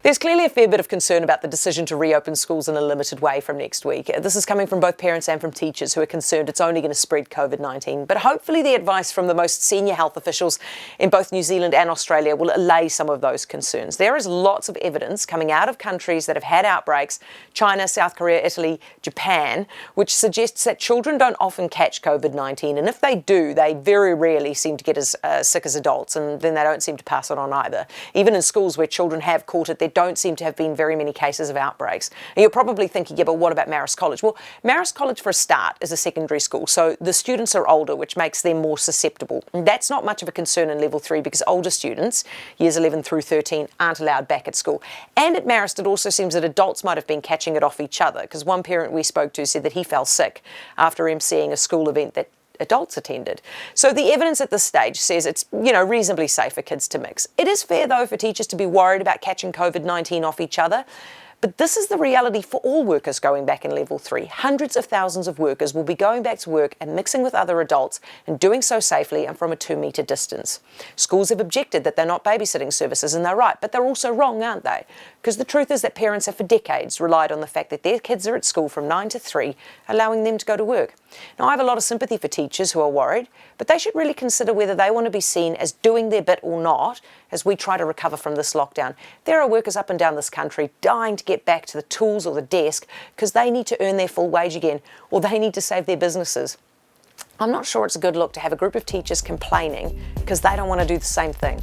There's clearly a fair bit of concern about the decision to reopen schools in a limited way from next week. This is coming from both parents and from teachers who are concerned it's only going to spread COVID-19. But hopefully the advice from the most senior health officials in both New Zealand and Australia will allay some of those concerns. There is lots of evidence coming out of countries that have had outbreaks, China, South Korea, Italy, Japan, which suggests that children don't often catch COVID-19. And if they do, they very rarely seem to get as sick as adults, and then they don't seem to pass it on either. Even in schools where children have caught it, there don't seem to have been very many cases of outbreaks. And you're probably thinking, yeah, but what about Marist College? Well, Marist College, for a start, is a secondary school, so the students are older, which makes them more susceptible. And that's not much of a concern in level 3 because older students, years 11 through 13, aren't allowed back at school. And at Marist, it also seems that adults might have been catching it off each other, because one parent we spoke to said that he fell sick after emceeing a school event that adults attended. So the evidence at this stage says it's, reasonably safe for kids to mix. It is fair, though, for teachers to be worried about catching COVID-19 off each other. But this is the reality for all workers going back in level 3. Hundreds of thousands of workers will be going back to work and mixing with other adults and doing so safely and from a 2-metre distance. Schools have objected that they're not babysitting services, and they're right, but they're also wrong, aren't they? Because the truth is that parents have for decades relied on the fact that their kids are at school from 9 to 3, allowing them to go to work. Now, I have a lot of sympathy for teachers who are worried, but they should really consider whether they want to be seen as doing their bit or not as we try to recover from this lockdown. There are workers up and down this country dying to get back to the tools or the desk because they need to earn their full wage again, or they need to save their businesses. I'm not sure it's a good look to have a group of teachers complaining because they don't want to do the same thing.